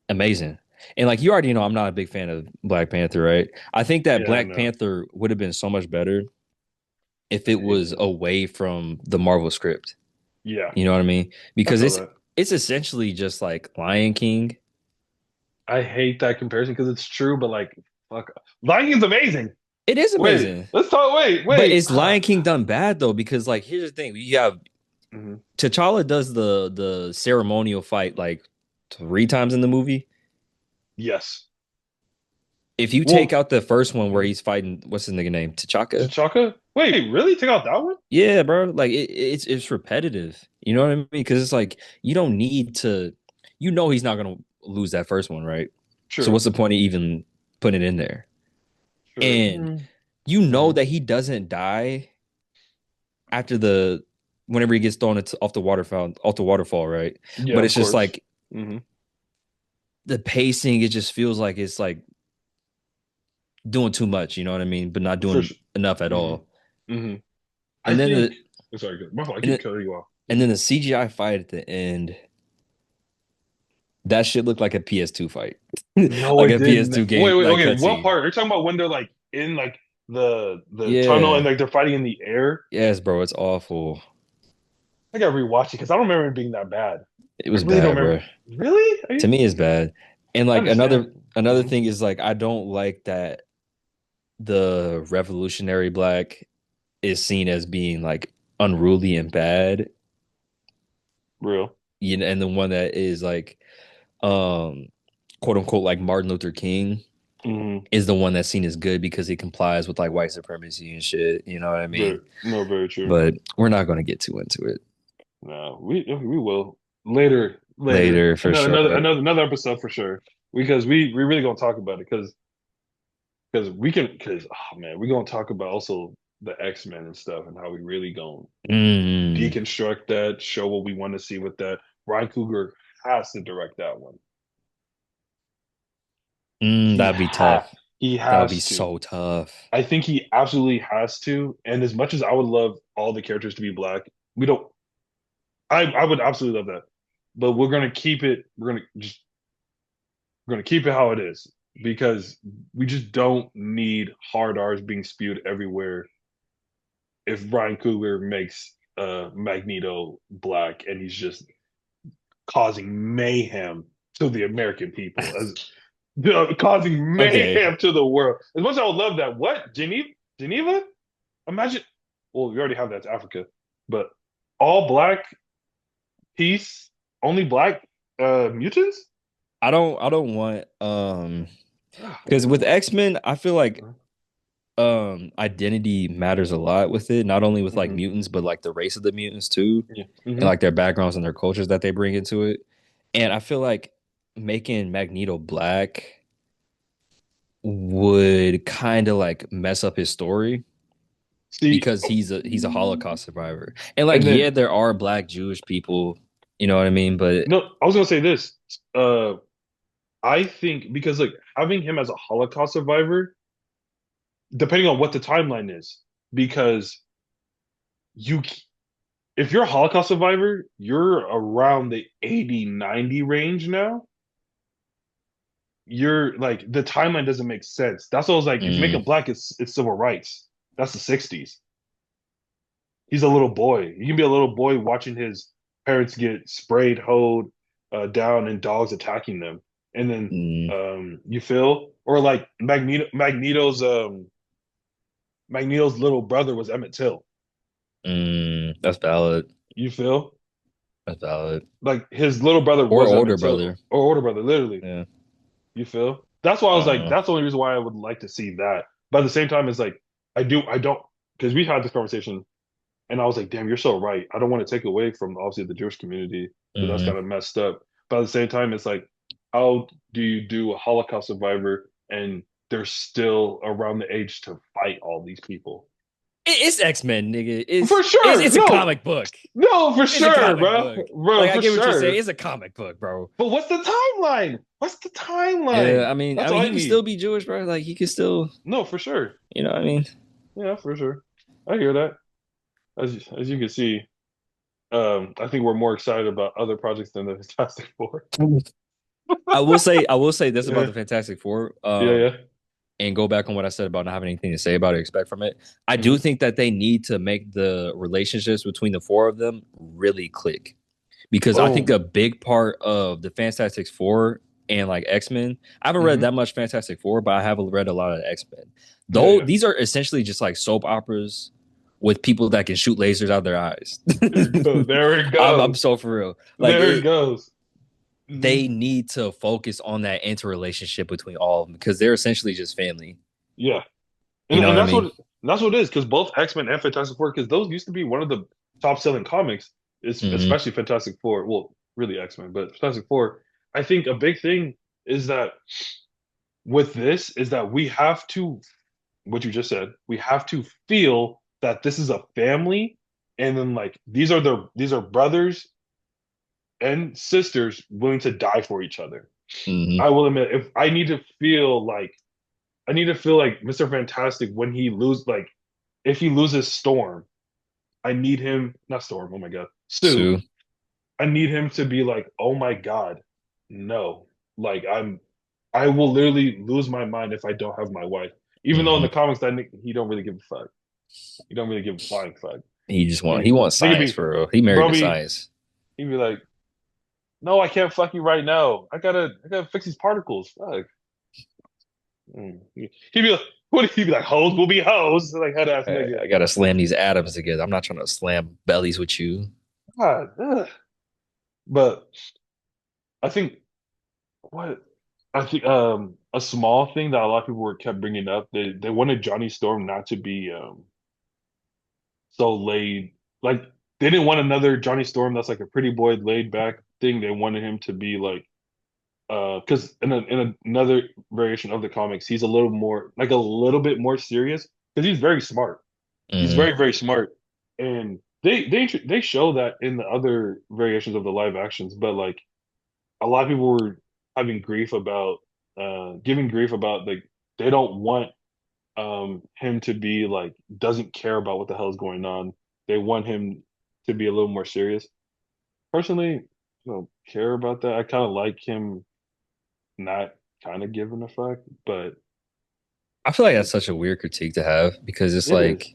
amazing. And like you already know, I'm not a big fan of Black Panther, right? I think that Yeah, Black no, Panther would have been so much better if I it hate was this. away from the Marvel script. Yeah, You know what I mean? I Because feel that. it's essentially just like Lion King. I hate that comparison because it's true, but like, fuck, Lion King's amazing. It is Wait, amazing. let's talk. Wait, But wait. is Lion King done bad though? Because like here's the thing. You have Mhm. T'Challa does the ceremonial fight like 3 times in the movie. Yes. If you take Well, out the first one where mhm. he's fighting, what's his nigga name? T'Chaka? T'Chaka? Wait, really? Take out that one? Yeah, bro. Like it's repetitive. You know what I mean? Because it's like you don't need to. You know he's not gonna lose that first one, right? So True, what's the point of even putting it in there? And true. you know Mhm. that he doesn't die after whenever he gets thrown off the waterfall, right? Yeah, But of it's just course. like Hmm. the pacing. It just feels like it's like doing too much. You know what I mean? But not For doing sure. enough at Hmm. all. hmm I And then think. the I'm sorry, good. My fault. I and keep then, cutting you off. and then the CGI fight at the end. That shit looked like a PS2 fight, No, like it a didn't. PS2 Wait, game, wait. like Okay, what cutscene. part? Are you talking about when they're like in like the tunnel and Yeah, like they're fighting in the air? yes, bro, it's awful. I gotta rewatch it because I don't remember it being that bad. It I was really don't bad, bro. remember. Really? To me, it's bad. And I like understand. another Hmm. thing is like I don't like that the revolutionary black is seen as being like unruly and bad, Real. you know, and the one that is like um quote unquote like Martin Luther King Hmm. is the one that's seen as good because he complies with like white supremacy and shit. You know what I Very, mean? no, very true. But we're not going to get too into it No, we will later, later. later for sure. Another episode for sure. Because we really gonna talk about it because we can because oh man, we gonna talk about also the X-Men and stuff and how we really gonna Mm, deconstruct that, show what we want to see with that. Ryan Coogler has to direct that one. He that'd be ha tough. he That would be has to. so tough. I think he absolutely has to. And as much as I would love all the characters to be black, we don't. I would absolutely love that, but we're gonna keep it. We're gonna keep it how it is because we just don't need hard R's being spewed everywhere. If Brian Coogler makes Magneto black and he's just causing mayhem to the American people as causing Okay. mayhem to the world. As much as I would love that, what Geneva? Geneva? Imagine. Well, we already have that to Africa, but all black peace, only black mutants. I don't want Ah, because with what? X-Men, I feel like identity matters a lot with it, not only with like Mm-hmm. mutants, but like the race of the mutants too, Yeah. and Mm-hmm. like their backgrounds and their cultures that they bring into it. And I feel like making Magneto black would kind of like mess up his story See, because he's a Holocaust survivor. And like and yeah, then there are black Jewish people, you know what I mean? But no, I was gonna say this. Uh, I think because like having him as a Holocaust survivor, depending on what the timeline is, because you if you're a Holocaust survivor, you're around the 80, 90 range now. You're like the timeline doesn't make sense. That's what I was like, if you make mm, him black, it's civil rights. That's the 60s. He's a little boy. You can be a little boy watching his parents get sprayed, hoed down, and dogs attacking them. And then mm, you feel, or like Magneto's little brother was Emmett Till. that's valid. You feel That's valid. like his little brother Or was older Emmett Till, brother. or older brother, literally. Yeah. You feel? That's why I was like, Uh, that's the only reason why I would like to see that. But at the same time, it's like I don't, because we had this conversation, and I was like, damn, you're so right. I don't want to take away from obviously the Jewish community because that's mhm. kind of messed up. But at the same time, it's like, how do you do a Holocaust survivor and they're still around the age to fight all these people? It's X-Men, nigga. For It's sure, it's a no, comic book. no, for It's a sure, comic bro, book. bro, Like I for get what you're saying. sure. It's a comic book, bro. But what's the timeline? What's the Yeah, timeline? I That's mean, all he I can still need. be Jewish, bro. Like he can still, No, for sure. you know what I mean? Yeah, for sure. I hear that. As you can see, I think we're more excited about other projects than the Fantastic Four. I will say this about Yeah, the Fantastic Four. yeah, yeah. And go back on what I said about not having anything to say about it, expect from it. I do Hmm. think that they need to make the relationships between the four of them really click. Because I think Boom. a big part of the Fantastic Four and like X-Men, I haven't read Hmm. that much Fantastic Four, but I have read a lot of X-Men. Yeah, Though yeah. these are essentially just like soap operas with people that can shoot lasers out of their eyes. There it goes. There it I'm goes. so for real. Like There it goes. Hmm. they need to focus on that interrelationship between all of them because they're essentially just family. Yeah, You know and what I mean? that's what it is because both X-Men and Fantastic Four because those used to be one of the top selling comics. Is Hmm. especially Fantastic Four. Well, really X-Men, but Fantastic Four. I think a big thing is that with this is that we have to what you just said. We have to feel that this is a family, and then like these are brothers and sisters willing to die for each other. Hmm. I will admit, if I need to feel like I need to feel like Mr. Fantastic when he lose like if he loses Storm, I need him not Storm. Oh my God, Stu. Sue. I need him to be like, oh my God, no. Like I will literally lose my mind if I don't have my wife. Even though in Hmm. the comics that he don't really give a fuck. He don't really give a flying fuck. He wants They could science be, for real. He married bro, to be science. he'd be like, no, I can't fuck you right now. I gotta fix these particles. Fuck. Mm. He'd be like, what? He'd be like, hoes will be hoes. Like head ass nigga. I gotta slam these atoms together. I'm not trying to slam bellies with you. God, ugh. But I think what I think a small thing that a lot of people were kept bringing up they wanted Johnny Storm not to be so laid like they didn't want another Johnny Storm that's like a pretty boy laid back thing. They wanted him to be like because another variation of the comics he's a little more like a little bit more serious because he's very smart. He's Hmm. very smart, and they show that in the other variations of the live actions. But like a lot of people were having grief about giving grief about like they don't want him to be like doesn't care about what the hell is going on. They want him to be a little more serious. Personally, I don't care about that. I kind of like him not kind of giving a fuck, but I feel like that's such a weird critique to have because it's it is. like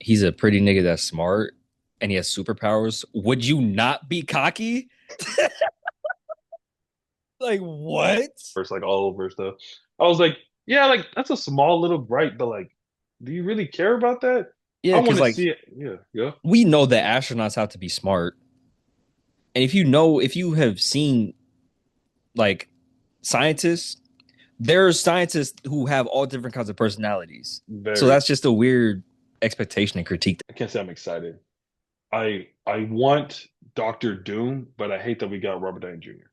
he's a pretty nigga that's smart and he has superpowers. Would you not be cocky? Like what? First, like all over stuff. I was like, yeah, like that's a small little gripe, but like, do you really care about that? I Yeah, want because to like see it. Yeah, yeah, we know that astronauts have to be smart, and if you have seen like scientists, there's scientists who have all different kinds of personalities. So very. that's just a weird expectation and critique. I can't say I'm excited. I want Doctor Doom, but I hate that we got Robert Downey Jr.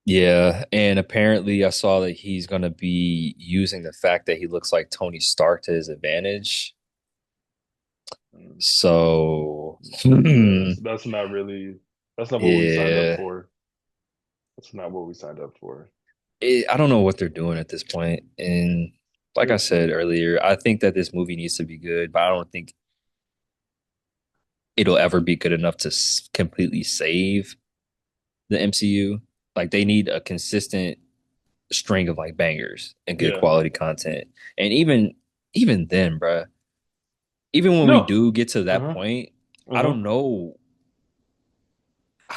Yeah, and apparently I saw that he's going to be using the fact that he looks like Tony Stark to his advantage. So, Yeah, that's not really that's not what we signed up yeah, for. That's not what we signed up for. I don't know what they're doing at this point. And like I Yeah, said earlier, I think that this movie needs to be good, but I don't think it'll ever be good enough to completely save the MCU. Like they need a consistent string of like bangers and good yeah. quality content. And even then, bruh, even when we No. do get to that Uh-huh. point, I Uh-huh. don't know.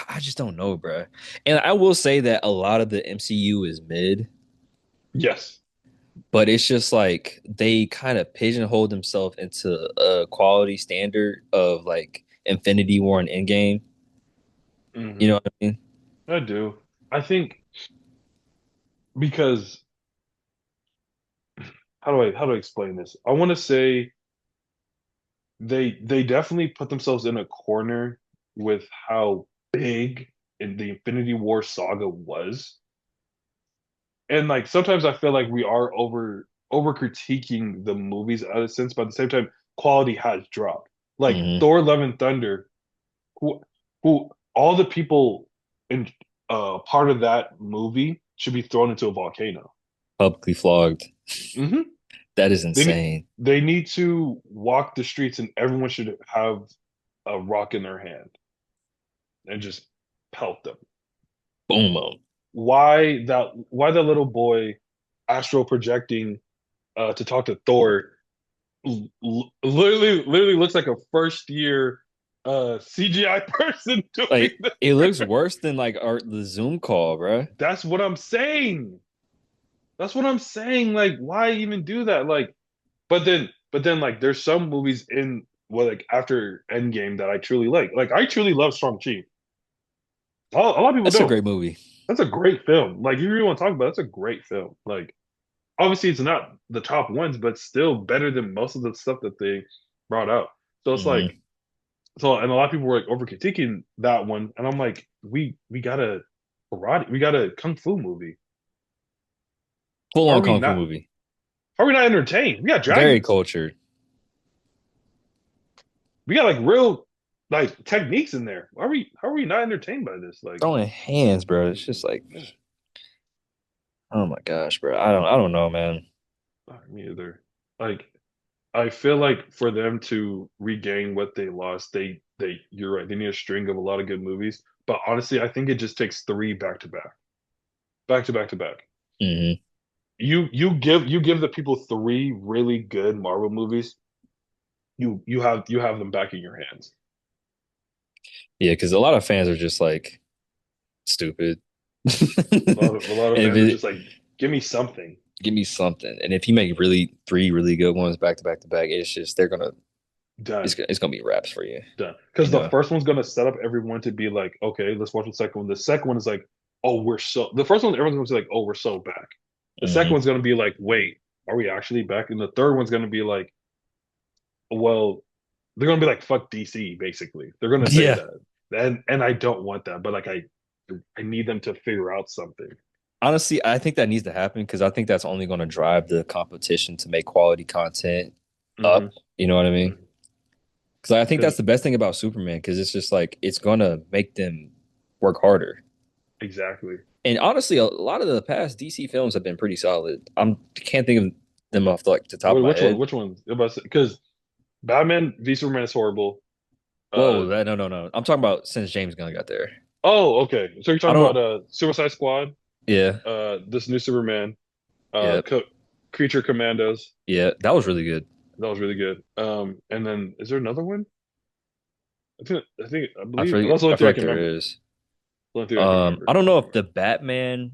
I just don't know, bruh. And I will say that a lot of the MCU is mid, Yes. but it's just like they kind of pigeonhole themselves into a quality standard of like Infinity War and Endgame. You Hmm. know what I mean? I do. I think because how do I explain this? I want to say they definitely put themselves in a corner with how big in the Infinity War saga was. And like sometimes I feel like we are over critiquing the movies out of sense, but at the same time, quality has dropped. Like Hmm. Thor: Love and Thunder, who who all the people in part of that movie should be thrown into a volcano. Publicly flogged. Hmm. That is They need insane. they need to walk the streets and everyone should have a rock in their hand and just pelt them. Boom, boom. Why that little boy astral projecting to talk to Thor literally looks like a first year CGI person doing Like this. it looks worse than like the Zoom call, bro. That's what I'm saying. That's what I'm saying. Like, why even do that? Like, but then like there's some movies in well, like after Endgame that I truly like. Like I truly love Shang-Chi. A lot of people That's a don't. great movie. That's a great film. Like if you really want to talk about it, that's a great film. Like obviously it's not the top ones, but still better than most of the stuff that they brought out. So it's like Hmm. so and a lot of people were like over critiquing that one. And I'm like, we got a karate, we got a kung fu movie. Full How are on we kung fu not movie. how are we not entertained? We got Very dragons. cultured. We got like real like techniques in there. How are we not entertained by this? Like Throwing hands, bro. It's just like, yeah, oh my gosh, bro. I don't know, man. me either. Like I feel like for them to regain what they lost, they you're right. They need a string of a lot of good movies. But honestly, I think it just takes three back to back, back to back to back. Hmm. You give the people three really good Marvel movies. You have them back in your hands. Yeah, because a lot of fans are just like stupid. A lot of And if fans are it just like, give me something give me something, and if you make really three really good ones back to back to back, it's just they're gonna done. it's gonna be raps for you, Done. you Because the know. first one's gonna set up everyone to be like, okay, let's watch the second one. The second one is like, oh, the first one everyone's gonna be like, oh, we're so back. The second Hmm. one's gonna be like, wait, are we actually back? And the third one's gonna be like, well, they're gonna be like, fuck DC, basically. They're gonna say Yeah. that. And I don't want that, but like I need them to figure out something. Honestly, I think that needs to happen because I think that's only going to drive the competition to make quality content Hmm. up. You know what I mean? Because I think that's Because the best thing about Superman because it's just like it's going to make them work harder. exactly. And honestly, a lot of the past DC films have been pretty solid. Can't think of them off like the top of my Which one? head. Which one? Because Batman v Superman is horrible. Uh Whoa, no, no, no. I'm talking about since James Gunn got there. oh, okay. So you're I talking about don't. Suicide Squad, Yeah, this new Superman, yeah, Co Creature Commandos. yeah. That was really good. That was really good. And then is there another one? I believe I that's the only feel thing I like can there remember. is. Only three I can I remember. don't know if the Batman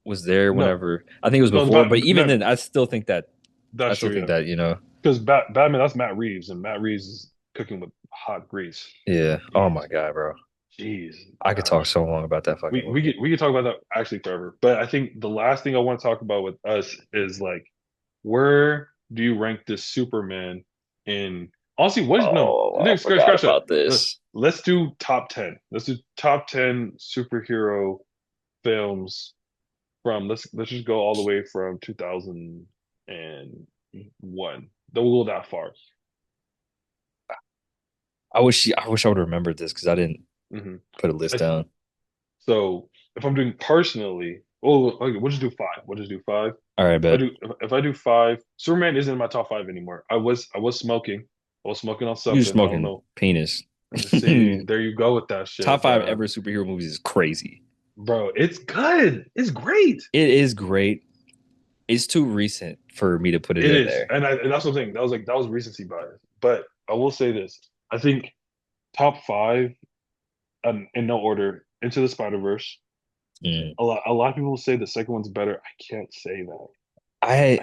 was there No, whenever. I think it was no, before, but even no, then, I that's still true. think Yeah, that, you know, because Batman, that's Matt Reeves, and Matt Reeves is cooking with hot grease. yeah. Oh Jeez, my God, bro. jeez, I could talk gosh. so long about that fucking movie. We could talk about that actually forever. But I think the last thing I want to talk about with us is like, where do you rank this Superman in? Honestly, what is no? Oh, I forgot Scratch that. about this. Let's do top 10. Let's do top 10 superhero films from let's just go all the way from 2001. Don't go that far. I wish I would have remembered this because I didn't Hmm. put a list down. So if I'm doing personally, oh, okay, we'll just do five. We'll just do five. All right, If I bet. do if I do five, Superman isn't in my top five anymore. I was smoking. I was smoking on You just something. I don't smoking know. penis. See, there you go with that Top shit, five bro. ever superhero movies is crazy. Bro, it's good. It's great. It is great. It's too recent for me to put it It in is, there. and that's what I'm saying. That was recency bias. But I will say this: I think top five, in no order, Into the Spider Verse. Mm. A lot of people say the second one's better. I can't say that. I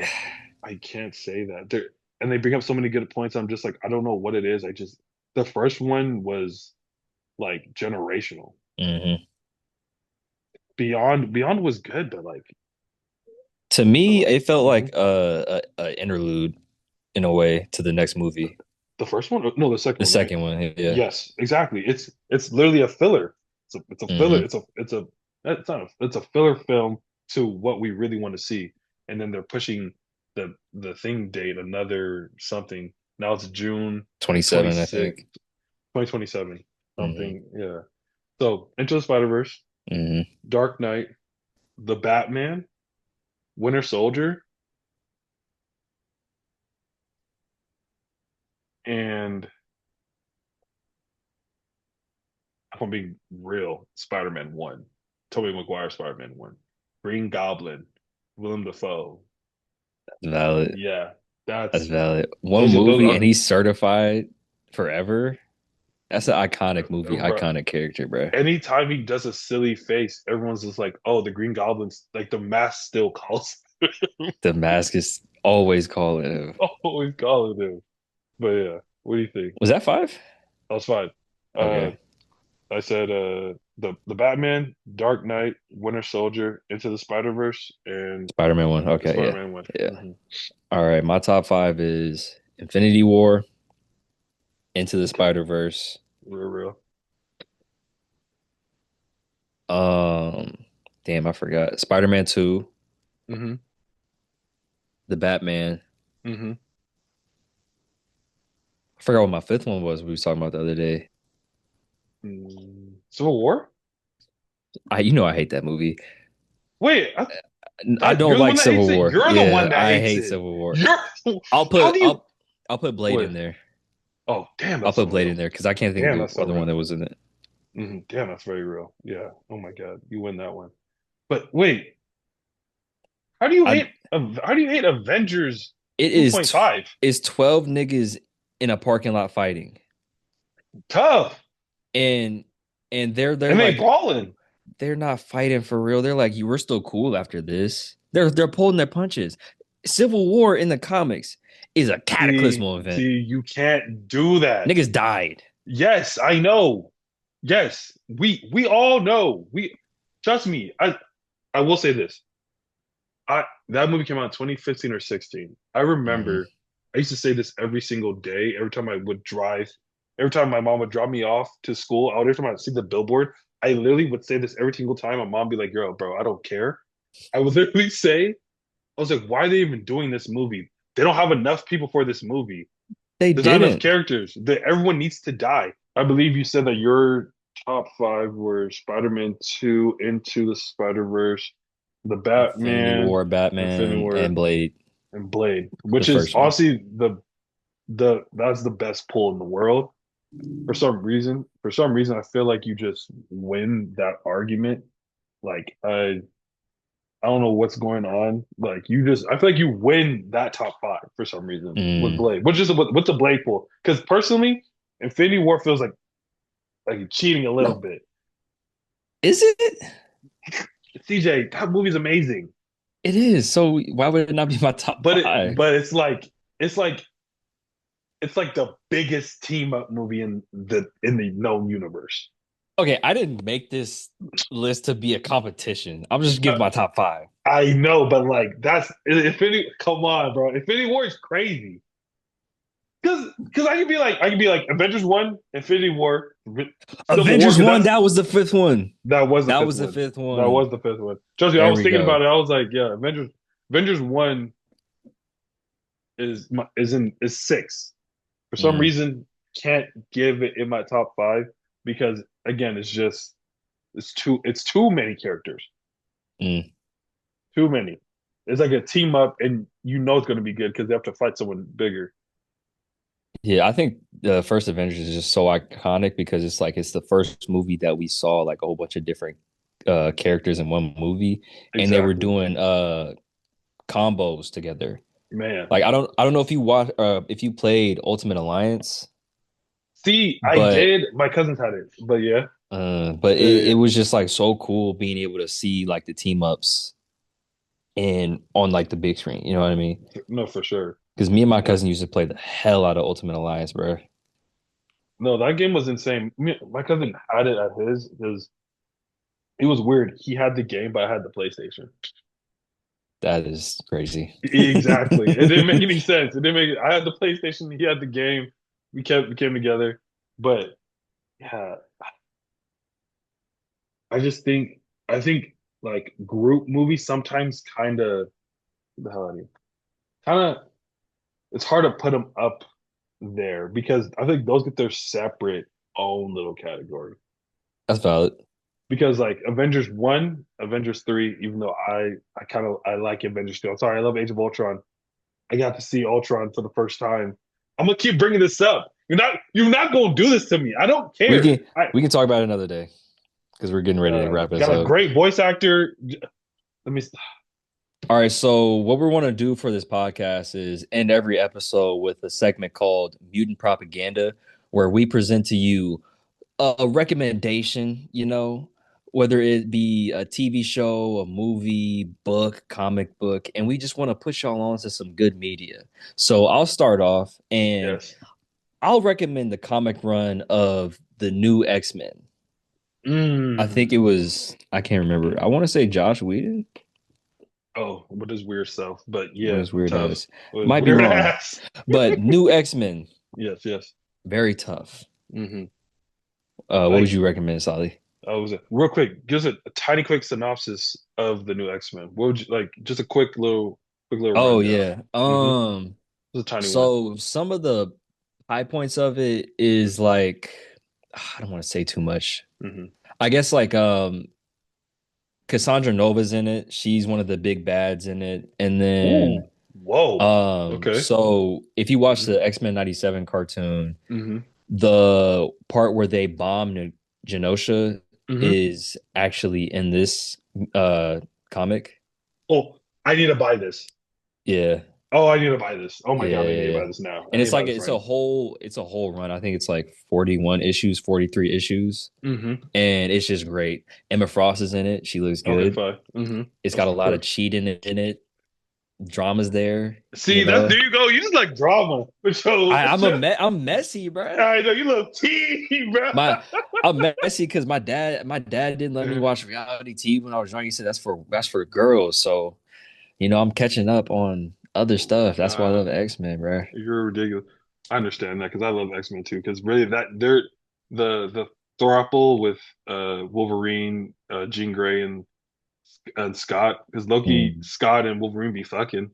I I can't say that. And they bring up so many good points. I'm just like, I don't know what it is. I just the first one was like generational. mhm. Beyond was good, but like To I don't me, know. it felt Hmm. like a interlude in a way to the next movie. The first one? No, the second The one, right? second one, yeah. Yes, exactly. It's literally a filler. It's a filler. Hmm. It's not a, it's a filler film to what we really want to see. And then they're pushing the thing date another something. Now it's June 27, I 26th, think. 2027. Hmm. Something. Yeah. So Into the Spider-Verse, Hmm. Dark Knight, The Batman, Winter Soldier, and if I'm being real, Spider-Man 1. Tobey Maguire Spider-Man 1. Green Goblin, Willem Dafoe. Valid. Yeah, That's that's valid. One those movie are and he's certified forever. That's an iconic movie, bro. iconic character, bro. Anytime he does a silly face, everyone's just like, "Oh, the Green Goblin's like the mask still calls." The mask is always calling him. Always calling him. But yeah, what do you think? Was that five? That's fine. Uh, Okay. I said the Batman, Dark Knight, Winter Soldier, Into the Spider-Verse, and Spider-Man one. the Okay, yeah. Spider-Man one. Yeah. Hmm. All right. My top five is Infinity War, Into the Okay, Spider-Verse, real, real. um, damn, I forgot. Spider-Man 2, Hmm. The Batman. Hmm. I forgot what my fifth one was we was talking about the other day. Civil War? You know I hate that movie. Wait, I that don't you're the one like that Civil hates it. War. You're the Yeah, one that I hates hate it. Civil War. You're I'll how put do you? I'll I'll put Blade Wait. in there. Oh, damn, I'll that's so put Blade in real. there because I can't think Damn, of that's the so other one real. that was in it. Damn, that's very real. Yeah. Oh my God, you win that one. But wait, I How do you hate Avengers it is 2.5? it's 12 niggas in a parking lot fighting. Tough, And they're and they like balling. they're not fighting for real. They're like, you were still cool after this. They're pulling their punches. Civil War in the comics is a cataclysmal event. You can't do that. Niggas died. Yes, I know. Yes, we all know. We trust me. I will say this. I that movie came out in 2015 or 16. I Mhm. remember I used to say this every single day, every time I would drive, every time my mom would drop me off to school, every time I'd see the billboard, I literally would say this every single time. My mom would be like, "Yo, bro, I don't care." I would literally say, I was like, why are they even doing this movie? They don't have enough people for this movie. They There's not enough didn't. characters. Everyone needs to die. I believe you said that your top five were Spider-Man 2, Into the Spider-Verse, The Infinity Batman, War, Infinity Batman, and War, Blade, and Blade, the which is first one. honestly the that's the best pull in the world. For some reason, I feel like you just win that argument. Like I don't know what's going on. Like you just, I feel like you win that top five for some reason with Mm. Blade. What's a Blade pull? Because personally, Infinity War feels like cheating a little bit. Is it? CJ, that movie's amazing. It is. So why would it not be my top But five? it's like it's like the biggest team up movie in the known universe. Okay, I didn't make this list to be a competition. I'm just giving my top five. I know, but like that's Infinity. Come on, bro. Infinity War is crazy. Because I could be like Avengers One, Infinity War, Civil War. Avengers Because one, that was the fifth one. that was the That fifth was the one. fifth That one. was the fifth one. Trust me, I There was we thinking go. about it. I was like, yeah, Avengers One is six. For some Mm, reason, can't give it in my top five because again, it's too many characters. mm. Too many. It's like a team up, and you know it's going to be good because they have to fight someone bigger. Yeah, I think the first Avengers is just so iconic because it's like it's the first movie that we saw like a whole bunch of different characters in one movie, and they were Exactly, doing combos together. man. Like I don't know if you watch if you played Ultimate Alliance, See, I but did. My cousins had it, but yeah, but yeah, it yeah. was just like so cool being able to see like the team ups and on like the big screen. You know what I mean? No, for sure. Because me and my Yeah. cousin used to play the hell out of Ultimate Alliance, bro. No, that game was insane. My cousin had it at his because it was weird. He had the game, but I had the PlayStation. That is crazy. Exactly. It didn't make any sense. It didn't make. I had the PlayStation. He had the game. We came together. But yeah, I think like group movies sometimes the hell I mean, kind of it's hard to put them up there because I think those get their separate own little category. That's valid. Because like Avengers 1, Avengers 3, even though I like Avengers 2. I'm sorry, I love Age of Ultron. I got to see Ultron for the first time. I'm gonna keep bringing this up. You're not gonna do this to me. I don't We care. can we can talk about it another day because we're getting ready to wrap this Got a up. great voice actor. Let me All right, so what we want to do for this podcast is end every episode with a segment called Mutant Propaganda, where we present to you a recommendation, whether it be a TV show, a movie, book, comic book, and we just want to push y'all on to some good media. So I'll start off and yes. I'll recommend the comic run of the new X-Men. I think it Mm. was, I can't remember. I want to say Josh Whedon. Oh, with his weird self. But What yeah, is weird tough. ass? With his Might be weird wrong, ass. but new X-Men, Yes, yes. very tough. Hmm. What would Like you recommend, Sally? was it real quick? Give us a tiny quick synopsis of the new X-Men. What would you like? Just a quick little Oh rundown. yeah. Hmm. Just a tiny one. So some of the high points of it is like I don't want to say too much. Hmm. I guess like Cassandra Nova's in it. She's one of the big bads in it. And then Ooh, whoa. Okay. so if you watch Hmm. the X-Men 97 cartoon, Hmm. the part where they bomb Genosha Hmm. is actually in this comic. Oh, I need to buy this. Yeah. Oh, I need to buy this. Oh my Yeah, God, I yeah, need to yeah. buy this now. I And need to it's buy like this right it's a whole run. I think it's like 41 issues, 43 issues. now. Hmm. And it's just great. Emma Frost is in it. She looks Okay, good. fine. Hmm. It's got Of a lot of course. cheating in it. Drama's there, you See, know. there you go. You just like drama. I'm messy, bro. I know you little tea, bro. My I'm messy because my dad didn't let me watch reality TV when I was young. He said that's for girls. So, I'm catching up on other stuff. That's why I Uh, love X-Men, bro. you're ridiculous. I understand that because I love X-Men too. Because really, they're the throuple with Wolverine, Jean Grey, and Scott. Because Loki, Mm. Scott, and Wolverine be fucking.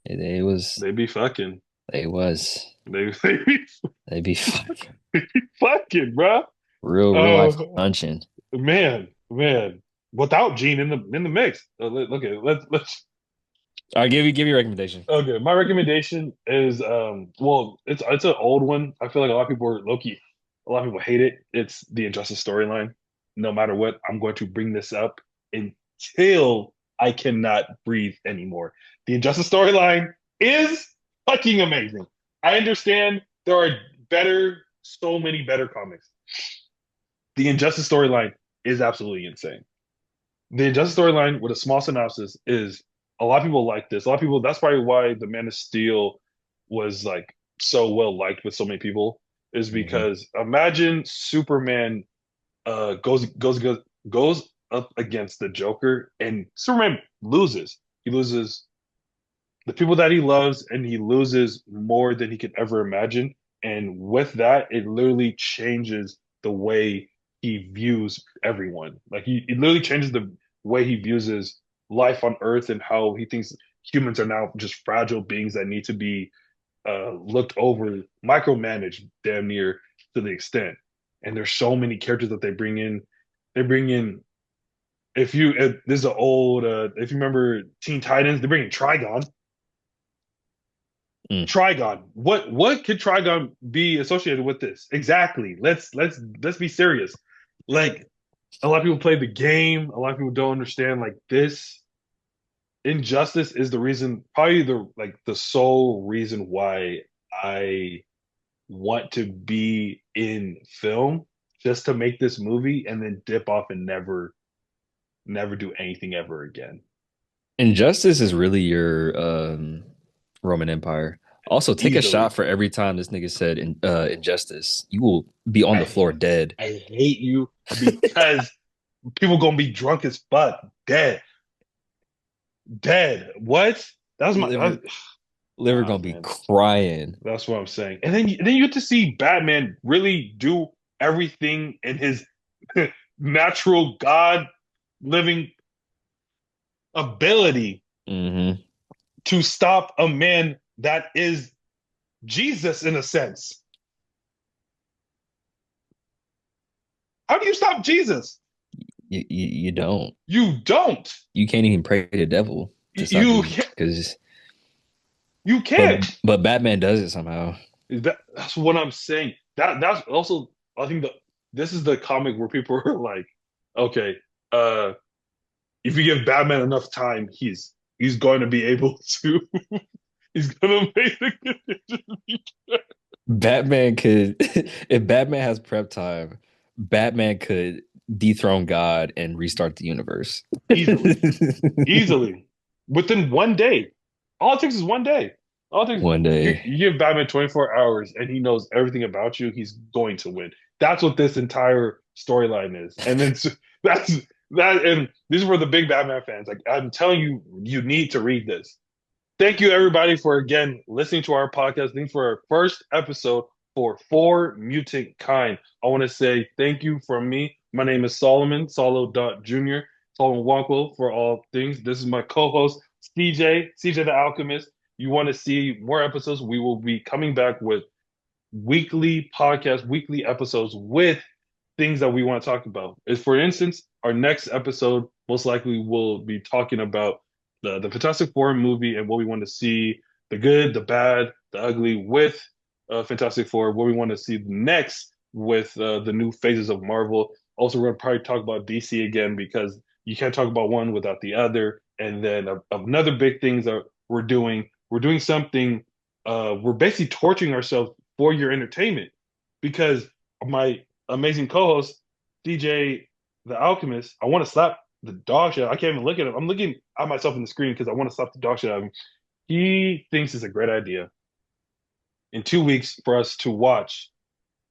It was They be fucking. it was They be they be fucking fucking, bro. real life Oh hunching. man. Without Jean in the mix. Look at it. Let's All right, give you a recommendation. Okay, my recommendation is well, it's an old one. I feel like a lot of people are Loki. A lot of people hate it. It's the Injustice storyline. No matter what, I'm going to bring this up until I cannot breathe anymore. The Injustice storyline is fucking amazing. I understand there are so many better comics. The Injustice storyline is absolutely insane. The Injustice storyline with a small synopsis is a lot of people like this. A lot of people, that's probably why the Man of Steel was like so well liked with so many people, is Hmm. because imagine Superman goes up against the Joker and Superman loses. He loses the people that he loves and he loses more than he could ever imagine. And with that, it literally changes the way he views everyone. Like it literally changes the way he views his life on Earth and how he thinks humans are now just fragile beings that need to be looked over, micromanaged damn near to the extent. And there's so many characters that they bring in. They bring in if this is an old if you remember Teen Titans, they bring in Trigon. Mm. Trigon. What could Trigon be associated with this? Exactly. Let's be serious. Like a lot of people play the game. A lot of people don't understand like this injustice is the reason, probably the sole reason why I want to be in film just to make this movie and then dip off and never do anything ever again. Injustice is really your Roman Empire. Also, take a shot Easily. for every time this nigga said injustice. You will be on the I floor dead. I hate you because people gonna be drunk as fuck, dead, dead. What? That was Liver, liver nah, gonna be man. crying. That's what I'm saying. And then you get to see Batman really do everything in his natural God living ability Hmm. to stop a man that is Jesus in a sense. How do you stop Jesus? You don't. You don't. You can't even pray to the devil to stop You Jesus can't. because You can't. but Batman does it somehow. That's what I'm saying. That's also I think this is the comic where people are like, okay, uh, if you give Batman enough time, he's going to be able to he's gonna make the conditions Batman could, if Batman has prep time, Batman could dethrone God and restart the universe. easily, easily within 1 day. All it takes is 1 day. All it takes One day. you give Batman 24 hours and he knows everything about you. He's going to win. That's what this entire storyline is. And then that's that. And this is for the big Batman fans. Like I'm telling you, you need to read this. Thank you everybody for again listening to our podcast. Thank you for our first episode for Mutant Kind. I want to say thank you from me. My name is Solomon, Junior Solomon Wankwell for all things. This is my co-host, CJ the Alchemist. You want to see more episodes, we will be coming back with weekly podcasts, weekly episodes with things that we want to talk about. Is for instance, our next episode most likely will be talking about the Fantastic Four movie and what we want to see, the good, the bad, the ugly with Fantastic Four, what we want to see next with the new phases of Marvel. Also, we're going to probably talk about DC again because you can't talk about one without the other. And then another big things that we're doing something. We're basically torturing ourselves for your entertainment because my amazing co-host DJ the Alchemist, I want to slap the dog shit. I can't even look at him. I'm looking at myself in the screen because I want to slap the dog shit out of him. He thinks it's a great idea in 2 weeks for us to watch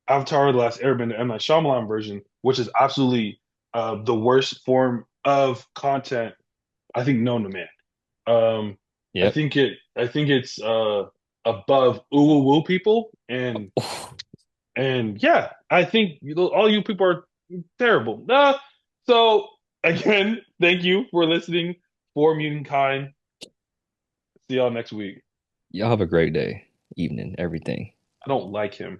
Avatar: The Last Airbender, M. Night Shyamalan version, which is absolutely the worst form of content I think known to man. Um, Yep. I think it's above ooh woo people and yeah, I think all you people are terrible. So again, thank you for listening for Mutant Kind. See y'all next week. Y'all have a great day, evening, everything. I don't like him.